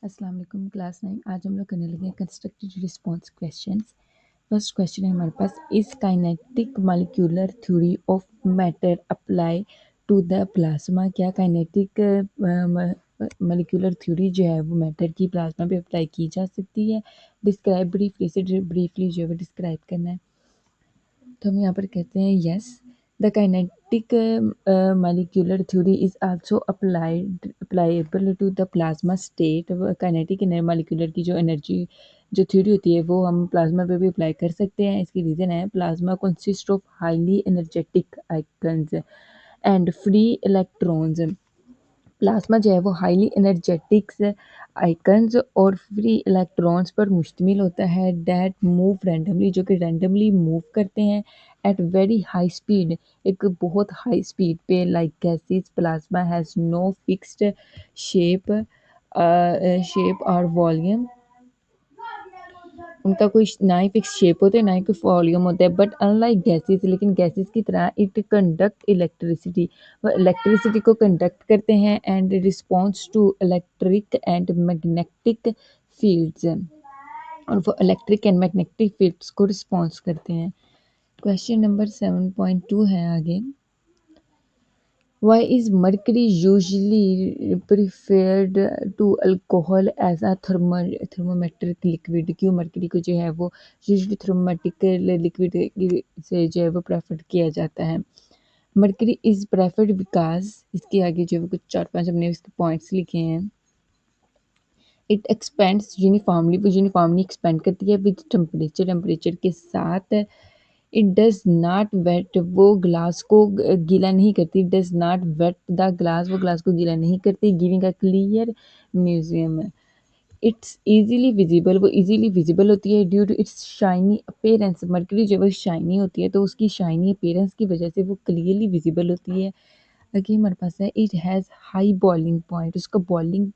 अस्सलाम वालेकुम क्लास 9। आज हम लोग करने लगे हैं constructed response questions. First question है हमारे पास, इस kinetic molecular theory of matter apply to the plasma. क्या काइनेटिक मॉलिक्यूलर थ्योरी जो है वो मैटर की प्लाज्मा पे अप्लाई की जा सकती है? डिस्क्राइब ब्रीफली से ब्रीफली जो है वो डिस्क्राइब करना है। तो हम यहाँ पर कहते हैं yes, the kinetic molecular theory is also applicable to the plasma state. Kinetic molecular की जो एनर्जी जो थ्योरी होती है वो हम प्लाज्मा पे भी अप्लाई कर सकते हैं। इसकी रीज़न है, plasma consist of highly energetic icons and free electrons. Plasma जो है वो हाईली एनर्जेटिक्स आइकन्स और फ्री इलेक्ट्रॉन्स पर मुश्तमिल होता है, दैट मूव रैंडमली, जो कि रैंडमली मूव करते हैं एट वेरी हाई स्पीड, एक बहुत हाई स्पीड पे। Like gases, plasma has no fixed shape और वॉल्यूम। उनका कोई ना ही फिक्स शेप होता है ना ही कोई वॉल्यूम होता है। बट अनलाइक गैसेस, लेकिन गैसेस की तरह इट कंडक्ट इलेक्ट्रिसिटी, वो इलेक्ट्रिसिटी को कंडक्ट करते हैं and response to electric and magnetic fields, और वो इलेक्ट्रिक एंड मैग्नेटिक फील्ड्स को रिस्पॉन्स करते हैं। क्वेश्चन नंबर 7.2 है आगे, Why is mercury usually preferred to alcohol as a thermometric liquid? क्यों मरकरी को जो है वो यूजली थर्मोमेट्रिक लिक्विड से जो है वो प्रेफर किया जाता है? मरकरी इज प्रेफर्ड बिकॉज, इसके आगे जो है वो कुछ 4-5 हमने इसके पॉइंट्स लिखे हैं। इट एक्सपेंड्स यूनिफॉर्मली, वो यूनिफॉर्मली एक्सपेंड करती है विद टेम्परेचर, टेम्परेचर के साथ। इट डज नॉट वेट, वो ग्लास को गीला नहीं करती। Does not wet the glass, वो ग्लास को गीला नहीं करती। Giving a clear museum. It's easily visible, वो ईजीली विजिबल होती है due to its shiny appearance. Mercury जब वो शाइनी होती है तो उसकी शाइनी अपेयरेंस की वजह से वो क्लियरली विजिबल होती है। आगे हमारे पास है, it has high boiling point, उसका बॉइलिंग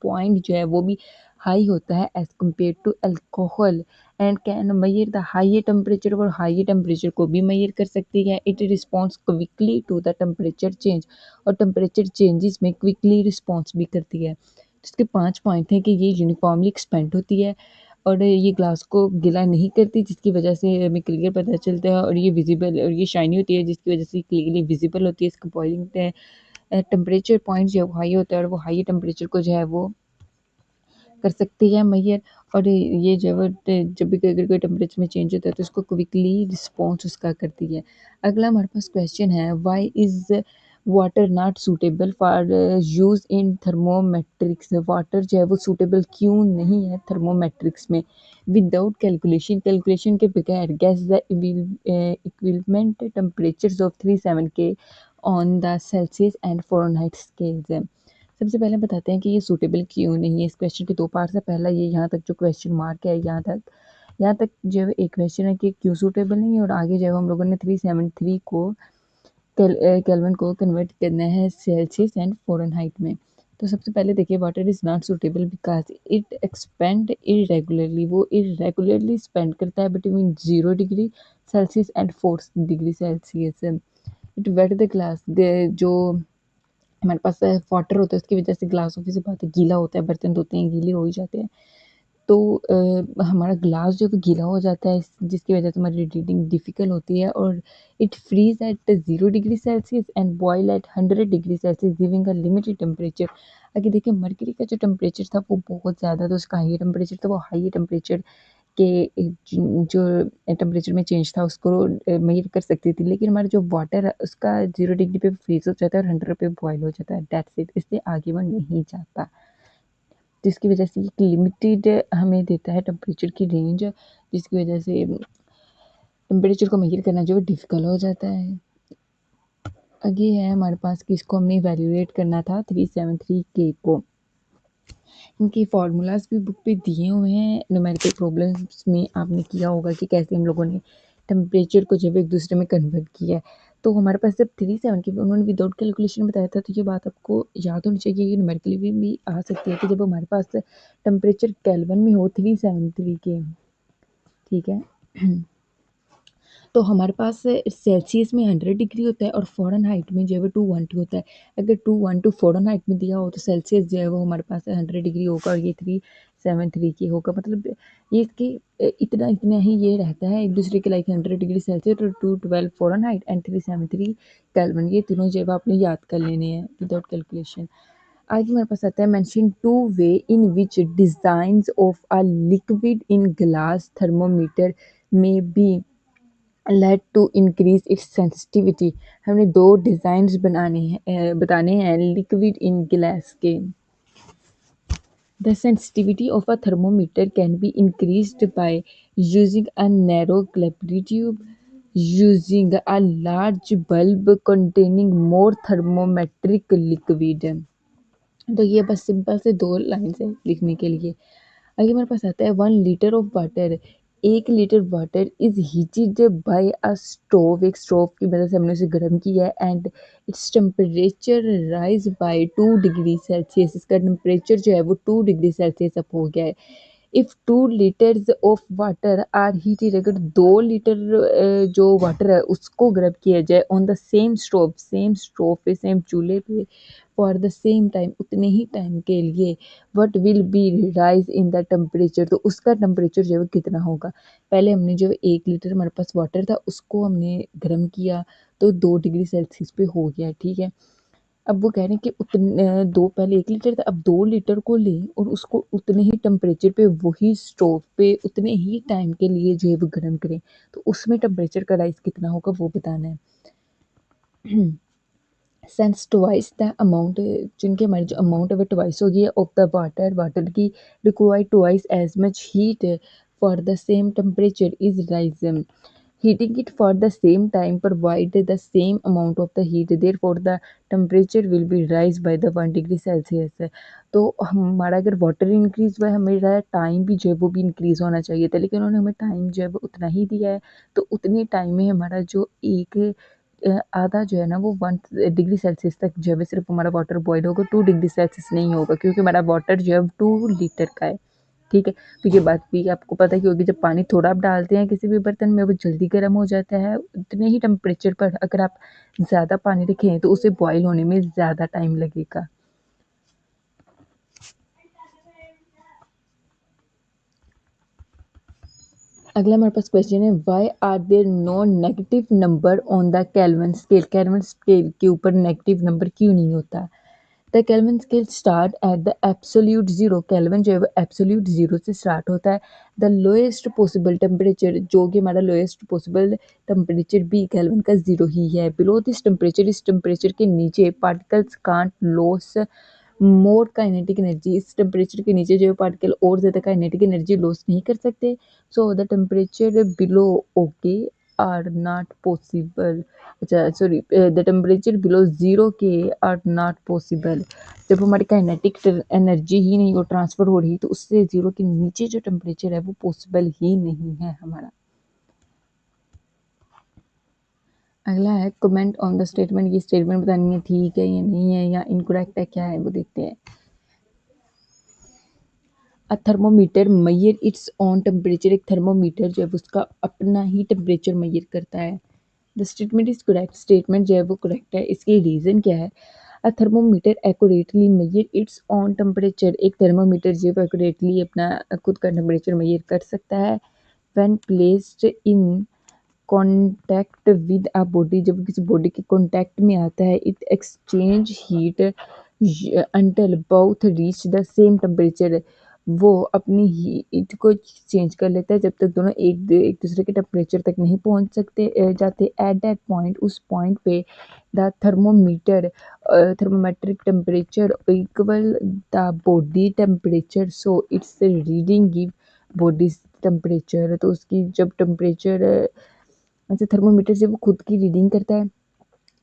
पॉइंट जो है वो भी हाई होता है as compare to alcohol, and can measure the high temperature, और हाई टेम्परेचर को भी मेजर कर सकती है। It response quickly to the temperature change, और टेम्परेचर चेंजेस में क्विकली रिस्पॉन्स भी करती है। इसके 5 पॉइंट हैं कि ये यूनिफॉर्मली एक्सपेंड होती है, और ये ग्लास को गीला नहीं करती, जिसकी वजह से हमें क्लियर पता चलता है, और ये विजिबल, और ये शाइनी होती है जिसकी वजह से क्लियरली विजिबल होती है। इसका बॉइलिंग टेम्परेचर पॉइंट जो है वो हाई होता है, और वो हाई टेम्परेचर को जो है वो कर सकती है मैयर। और ये जो है वो जब भी अगर कोई टेम्परेचर में चेंज होता है तो उसको क्विकली रिस्पॉन्स उसका करती है। अगला हमारे पास क्वेश्चन है, why is water not suitable for use in thermometrics? Water जो है वो सूटेबल क्यों नहीं है थर्मोमेट्रिक्स में? विदाउट कैलकुलेशन, कैलकुलेशन के बगैर gas the equivalent temperatures of 37 K on the Celsius and Fahrenheit scales. सबसे पहले बताते हैं कि ये सूटेबल क्यों नहीं है। इस क्वेश्चन के 2 पार्ट्स है। पहला ये यहाँ तक जो क्वेश्चन मार्क है, यहाँ तक जो है एक क्वेश्चन है कि क्यों सूटेबल नहीं है, और आगे जो है हम लोगों ने 373 को केल्विन को कन्वर्ट करना है सेल्सियस एंड फ़ारेनहाइट में। तो सबसे पहले देखिए, water is not suitable because it expand irregularly, वो इरेगुलरली स्पेंड करता है between 0 degree Celsius and 4 degree Celsius. It wet the glass, जो हमारे पास वाटर होता है उसकी वजह से ग्लास ऑब्वियस सी बात है गीला होता है, बर्तन धोते हैं गीले हो ही जाते हैं। तो हमारा ग्लास जो है गीला हो जाता है, जिसकी वजह से हमारी रीडिंग डिफ़िकल्ट होती है। और it freeze at 0 degree Celsius and boil at 100 degree Celsius giving a limited temperature. आगे देखिए, मरकरी का जो टेम्परेचर था वो बहुत ज़्यादा था, उसका हाई टेम्परेचर था, वो हाई टेम्परेचर के जो टेम्परेचर में चेंज था उसको मेजर कर सकती थी। लेकिन हमारा जो वाटर है उसका 0 डिग्री पे फ्रीज हो जाता है और 100 पे बॉयल हो जाता है, दैट्स इट। इससे आगे वो नहीं जाता, जिसकी वजह से एक लिमिटेड हमें देता है टेम्परेचर की रेंज, जिसकी वजह से टेम्परेचर को मेजर करना जो है डिफ़िकल्ट हो जाता है। आगे है हमारे पास कि इसको हमने इवैल्यूएट करना था 373K को। इनके फार्मूलाज भी बुक पे दिए हुए हैं। न्यूमेरिकल प्रॉब्लम्स में आपने किया होगा कि कैसे हम लोगों ने टेम्परेचर को जब एक दूसरे में कन्वर्ट किया है। तो हमारे पास जब 37 की उन्होंने विदाउट कैलकुलेशन बताया था, तो ये बात आपको याद होनी चाहिए कि न्यूमेरिकली भी आ सकती है कि जब हमारे पास टेम्परेचर केल्विन में हो 373 के, ठीक है। तो हमारे पास सेल्सियस में 100 डिग्री होता है और फ़ारेनहाइट में जो है वो 212 होता है। अगर 212 फ़ारेनहाइट में दिया हो तो सेल्सियस जो है वो हमारे पास 100 डिग्री होगा और ये 373 की होगा। मतलब ये इसके इतना इतना ही ये रहता है एक दूसरे के, लाइक 100 डिग्री सेल्सियस और 212 फ़ारेनहाइट एंड 373 केल्विन, ये तीनों जो है वो आपने याद कर लेने हैं विदाउट कैलकुलेशन। आगे हमारे पास आता है mention two ways in which designs of a liquid in glass thermometer may be led to increase its sensitivity. हमने दो डिज़ाइंस बताने हैं लिक्विड इन ग्लास के। The sensitivity of a thermometer can be increased by using a narrow capillary tube, using a large bulb containing more thermometric liquid. तो ये बस simple से 2 lines है लिखने के लिए। आगे हमारे पास आता है 1 litre of water, 1 litre water is heated by a stove, एक स्टोव की मदद से हमने उसे गर्म किया है and its temperature rise by 2 degree Celsius, इसका टेम्परेचर जो है वो 2 डिग्री सेल्सियस अप हो गया है। If 2 litres of water are heated, अगर 2 लीटर जो वाटर है उसको गर्म किया जाए ऑन द सेम स्टोव पे, सेम चूल्हे पे फॉर द सेम टाइम, उतने ही टाइम के लिए, what will be rise in the temperature, तो उसका टेम्परेचर जो है वो कितना होगा। पहले हमने जो 1 लीटर हमारे पास वाटर था उसको हमने गर्म किया तो 2 डिग्री सेल्सियस पे हो गया, ठीक है। अब वो कह रहे हैं कि दो, पहले 1 लीटर था, अब 2 लीटर को लें और उसको उतने ही टेम्परेचर पे वही स्टोव पे उतने ही टाइम के लिए जो है वो गर्म करें, तो उसमें टेम्परेचर का राइज कितना होगा वो बताना है। सेंस ट्वाइस द अमाउंट, जिनकी हमारी जो अमाउंट है वो ट्वाइस होगी ऑफ द वाटर, वाटर की require twice as much heat for the same temperature is rise, heating it for the same time provide the same amount of the heat, therefore the temperature will be rise by the 1 degree Celsius. तो हमारा अगर water increase हुआ है हमारा time भी जो है वो भी इंक्रीज होना चाहिए था, लेकिन उन्होंने हमें टाइम जो है वो उतना ही दिया है, तो उतने टाइम में हमारा जो एक आधा जो है ना वो 1 डिग्री सेल्सियस तक जो है सिर्फ हमारा वाटर बॉयल होगा, 2 डिग्री सेल्सियस नहीं होगा, क्योंकि हमारा वाटर जो है 2 लीटर का है, ठीक है। तो ये बात भी आपको पता ही होगी, जब पानी थोड़ा आप डालते हैं किसी भी बर्तन में वो जल्दी गर्म हो जाता है, उतने ही टेम्परेचर पर अगर आप ज़्यादा पानी रखें तो उसे बॉयल होने में ज़्यादा टाइम लगेगा। अगला हमारे पास क्वेश्चन है why are there no negative number on the Kelvin scale, Kelvin scale के ऊपर नेगेटिव नंबर क्यों नहीं होता। The Kelvin scale start at the absolute zero, Kelvin जो है वो एब्सोल्यूट जीरो से स्टार्ट होता है। द लोएस्ट पॉसिबल टेम्परेचर, जो कि हमारा लोएस्ट पॉसिबल टेम्परेचर भी केल्विन का जीरो ही है। बिलो दिस टेम्परेचर, इस टेम्परेचर के नीचे particles can't loss more kinetic energy, इस टेम्परेचर के नीचे जो है पार्टिकल और ज़्यादा काइनेटिक एनर्जी लॉस नहीं कर सकते। So the temperature below okay are not possible, अच्छा sorry, the temperature below zero K are not possible, जब हमारी काइनेटिक एनर्जी ही नहीं वो ट्रांसफ़र हो रही तो उससे ज़ीरो के नीचे जो टेम्परेचर है वो पॉसिबल ही नहीं है हमारा। अगला है कमेंट ऑन द स्टेटमेंट, ये स्टेटमेंट बतानी है ठीक है या नहीं है या इनकरेक्ट है क्या है वो देखते हैं। A thermometer measure its own temperature, एक थर्मोमीटर जो है उसका अपना ही टेम्परेचर मैयर करता है। The statement is correct, statement जो है वो करेक्ट है। इसकी रीज़न क्या है। A thermometer accurately measure its own temperature, एक थर्मोमीटर जो है एक्यूरेटली अपना खुद का टेम्परेचर मैयर कर सकता है। When placed in contact with a body, जब किसी बॉडी के कॉन्टैक्ट में आता है, it exchange heat until both reach the same temperature, वो अपनी हीट को चेंज कर लेता है जब तक दोनों एक दूसरे के टेम्परेचर तक नहीं पहुंच जाते। एट दैट पॉइंट, उस पॉइंट पे the thermometric temperature equal the body temperature, so it's reading give body temperature, तो उसकी जब टेम्परेचर अच्छा थर्मोमीटर से वो खुद की रीडिंग करता है,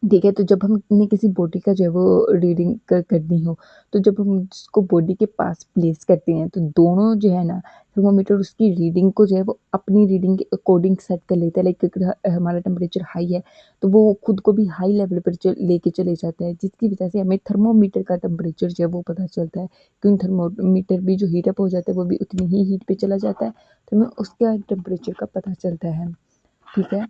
ठीक है। तो जब हमने किसी बॉडी का जो है वो रीडिंग करनी हो, तो जब हम उसको बॉडी के पास प्लेस करते हैं तो दोनों जो है ना थर्मोमीटर उसकी रीडिंग को जो है वो अपनी रीडिंग के अकॉर्डिंग सेट कर लेता है। लाइक अगर हमारा टेम्परेचर हाई है तो वो खुद को भी हाई लेवल पर लेके चले जाता है, जिसकी वजह से हमें थर्मोमीटर का टेम्परेचर जो है वो पता चलता है, क्योंकि थर्मोमीटर भी जो हीट अप हो जाता है वो भी उतनी ही हीट पे चला जाता है, तो हमें उसका टेम्परेचर का पता चलता है, ठीक है।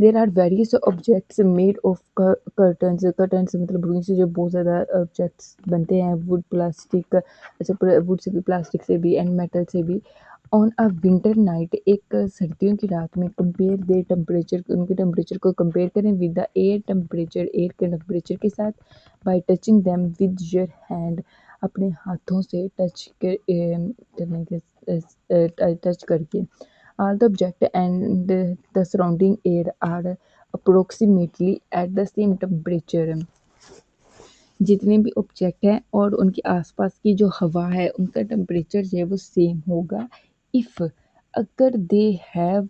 There are various objects made of cottons. Cottons मतलब रुई से जो बहुत ज़्यादा ऑब्जेक्ट्स बनते हैं, वुड, प्लास्टिक, अच्छा वुड से भी, प्लास्टिक से भी एंड मेटल से भी। ऑन अ विंटर नाइट, एक सर्दियों की रात में, कंपेयर देयर टेम्परेचर, उनके टेम्परेचर को कंपेयर करें with the air temperature, air के टेम्परेचर के साथ, bye touching them with your hand, अपने हाथों से टच करने के टच करके। All the object and the surrounding air are approximately at the same temperature। जितने भी ऑब्जेक्ट हैं और उनके आसपास की जो हवा है उनका टेम्परेचर जो है वो सेम होगा। इफ़, अगर they have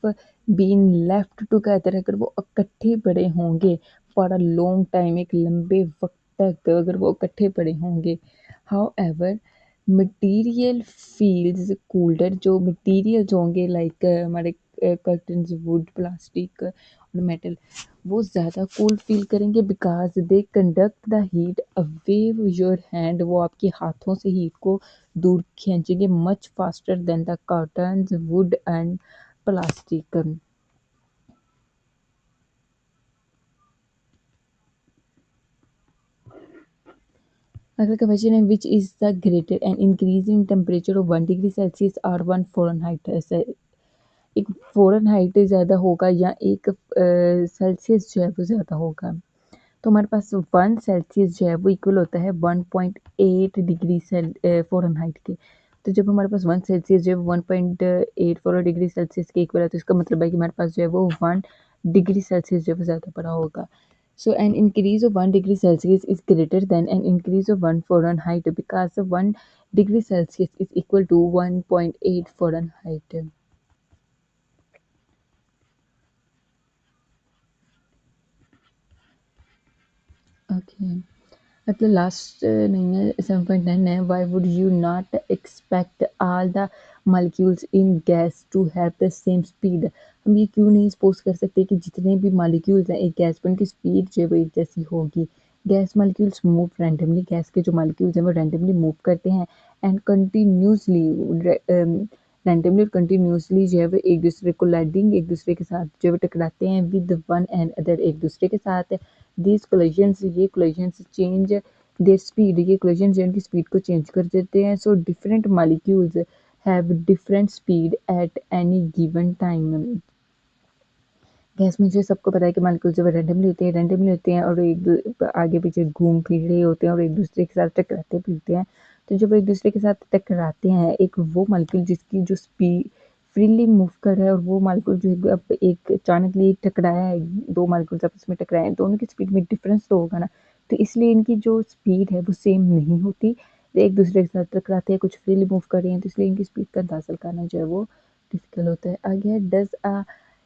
been left together, अगर वो इकट्ठे पड़े होंगे फॉर अ लॉन्ग टाइम, एक लंबे वक्त तक अगर वो इकट्ठे पड़े होंगे। हाउ एवर मटीरियल फील्स कूल्डर, जो मटीरियल्स होंगे लाइक हमारे कर्टन्स, वुड, प्लास्टिक और मेटल, वो ज़्यादा कूल फील करेंगे because they conduct the heat away your hand, वो आपके हाथों से हीट को दूर खींचेंगे much faster than the curtains, would and plastic. अगला क्वेश्चन है which is the greater and increase in temperature of 1 degree Celsius और 1 फ़ारेनहाइट। एक फ़ारेनहाइट ज़्यादा होगा या एक सेल्सियस जो है वो ज़्यादा होगा। तो हमारे पास 1 सेल्सियस जो है वो इक्वल होता है 1.8 डिग्री फ़ारेनहाइट के। तो जब हमारे पास 1 सेल्सियस जो है 1.84 डिग्री सेल्सियस के इक्वल है, तो इसका मतलब है कि हमारे पास जो है वो 1 डिग्री सेल्सियस जो है वो ज़्यादा बड़ा होगा। So an increase of 1 degree Celsius is greater than an increase of 1 Fahrenheit because 1 degree Celsius is equal to 1.8 Fahrenheit। Okay. मतलब लास्ट नहीं है, 7.9 है। Why would you not expect all the molecules in gas to have the same speed. हम ये क्यों नहीं suppose कर सकते कि जितने भी मालिक्यूल्स हैं एक गैस पर उनकी स्पीड जो है वो एक जैसी होगी। Gas molecules move randomly, gas के जो मालिक्यूल्स हैं वो रैंडमली मूव करते हैं एंड कंटिन्यूसली, रैंडमली और कंटिन्यूसली जो है वो एक दूसरे को लाइडिंग, एक दूसरे के साथ जो है वो टकराते हैं विद वन एंड अदर, एक दूसरे के साथ। दीज कोलिजन्स, ये कोलिजन्स चेंज देयर स्पीड, ये कोलिजन्स जो उनकी स्पीड को चेंज कर देते हैं। So different molecules have different speed at any given time. Gas में जो सबको पता है कि मॉलिक्यूल्स जो रैंडमली होते हैं और एक आगे पीछे घूम फिर रहे होते हैं और एक दूसरे के साथ टकराते फिरते हैं। तो जब एक दूसरे के साथ टकराते हैं, एक वो मॉलिक्यूल जिसकी जो स्पीड फ्रीली मूव कर रहा है और वो मॉलिक्यूल जो है अब एक अचानकली टकराया है, दो मॉलिक्यूल्स आपस में टकराए हैं, दोनों की स्पीड में डिफरेंस तो होगा ना। तो इसलिए इनकी जो स्पीड है वो सेम नहीं होती। एक दूसरे के साथ टकराते हैं, कुछ फ्रीली मूव कर रहे हैं, तो इसलिए इनकी स्पीड का अंदाजा लगाना जो है वो डिफिकल्ट होता है। आगे does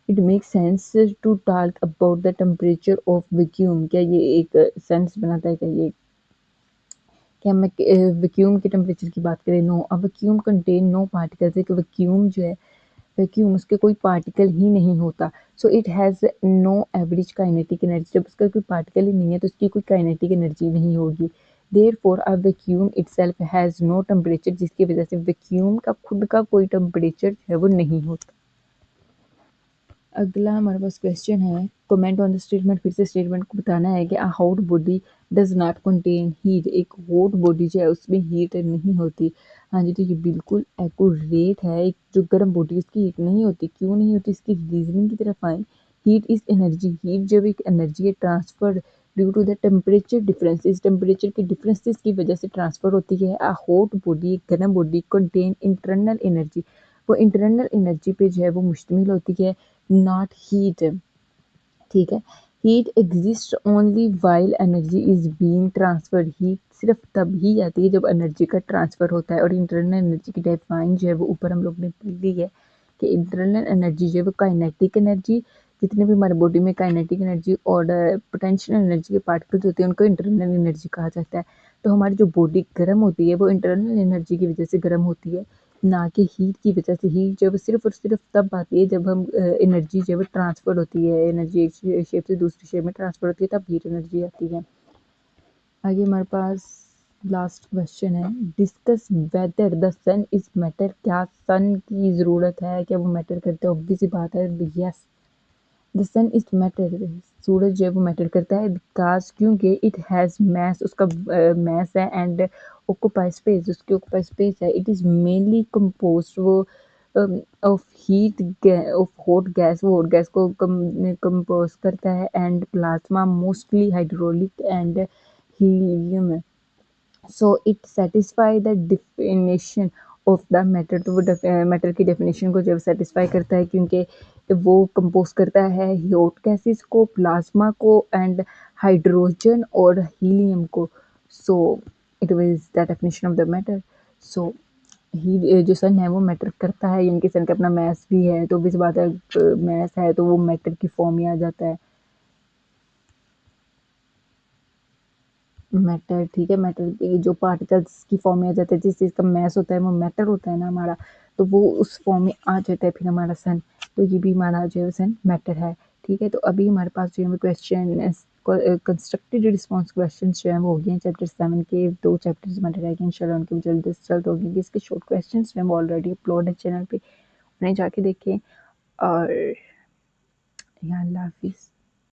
it make sense to talk about the temperature of vacuum. क्या ये एक सेंस बनाता है? क्या ये, क्या हम वैक्यूम के टेम्परेचर की बात करें? No, a vacuum contain no particles. एक वैक्यूम जो है, वैक्यूम उसके कोई पार्टिकल ही नहीं होता। So it has no average kinetic energy. जब उसका कोई पार्टिकल ही नहीं है तो उसकी कोई काइनेटिक एनर्जी नहीं होगी। Therefore a vacuum itself has no temperature, जिसकी वजह से वैक्यूम का खुद का कोई टेम्परेचर जो है वो नहीं होता। अगला हमारे पास क्वेश्चन है कमेंट ऑन द स्टेटमेंट। फिर से स्टेटमेंट को बताना है कि अ hot body does not contain heat. एक हॉट बॉडी जो है उसमें हीट नहीं होती। हाँ जी, तो ये बिल्कुल एक्यूरेट है। एक जो गर्म बॉडी उसकी हीट नहीं होती। क्यों नहीं होती, इसकी रीजनिंग की तरफ आए। हीट इज एनर्जी, हीट जब एक एनर्जी है transfer due to the temperature differences, temperature के डिफरेंसेस की वजह से ट्रांसफर होती है। अ हॉट बॉडी, गर्म बॉडी कंटेन इंटरनल एनर्जी, वो इंटरनल एनर्जी पे जो है वो मुश्तमिल होती है, नॉट हीट। ठीक है, heat exist only while energy is being transferred. Heat सिर्फ तब ही आती है जब एनर्जी का ट्रांसफर होता है। और इंटरनल एनर्जी की डिफाइन जो है वो ऊपर हम लोग ने पढ़ ली है कि इंटरनल एनर्जी जो है वो काइनेटिक एनर्जी, जितने भी हमारे बॉडी में काइनेटिक एनर्जी और पोटेंशियल एनर्जी के पार्टिकल्स होते हैं उनको इंटरनल एनर्जी कहा जाता है। तो हमारी जो बॉडी गर्म होती है वो इंटरनल एनर्जी की वजह से गर्म होती है, ना कि हीट की वजह से। हीट जब सिर्फ और सिर्फ तब आती है जब हम एनर्जी जब ट्रांसफर होती है, एनर्जी एक शेप से दूसरी शेप में ट्रांसफर होती है, तब हीट एनर्जी आती है। आगे हमारे पास लास्ट क्वेश्चन है discuss whether the sun is matter. क्या सन की ज़रूरत है, क्या वो मैटर करते हैं? ऑब्वियस सी बात है, yes. The sun is matter, सूरज जो है वो मैटर करता है बिकॉज क्योंकि इट हैज़ मैस, उसका मैस है एंड ऑक्यूपाई स्पेस, उसकी ऑक्यूपाई स्पेस है। इट इज़ मेनली कंपोज वो of heat of hot gas, वो हॉट गैस को कंपोज करता है and plasma mostly hydraulic and helium. So it satisfy the definition of the matter, तो वो matter की डेफिनेशन को जब सेटिस्फाई करता है क्योंकि वो कंपोज करता है हॉट गैसेस को, प्लाज्मा को एंड हाइड्रोजन और हीलियम को। So it was the definition of the matter. So ही जो सन है वो मैटर करता है, यानी कि सन का अपना मैस भी है, तो obvious बात है मैस है तो वो मैटर की फॉर्म में आ जाता है। मैटर, ठीक है, मैटर जो पार्टिकल्स की फॉर्म में आ जाता है, जिस चीज़ का मैस होता है वो मैटर होता है ना हमारा, तो वो उस फॉर्म में आ जाता है फिर हमारा सन। तो ये भी हमारा जो है सन मैटर है। ठीक है, तो अभी हमारे पास जो है क्वेश्चन कंस्ट्रक्टेड रिस्पॉन्स क्वेश्चन जो है वो हो गए हैं चैप्टर 7 के। 2 चैप्टर्स हमारे रह गए, इंशाल्लाह उनकी जल्द से जल्द होगी। इसके शॉर्ट क्वेश्चन जो है वो ऑलरेडी अपलोड है चैनल पे, उन्हें जाके देखें। और या अल्लाह हाफिज़।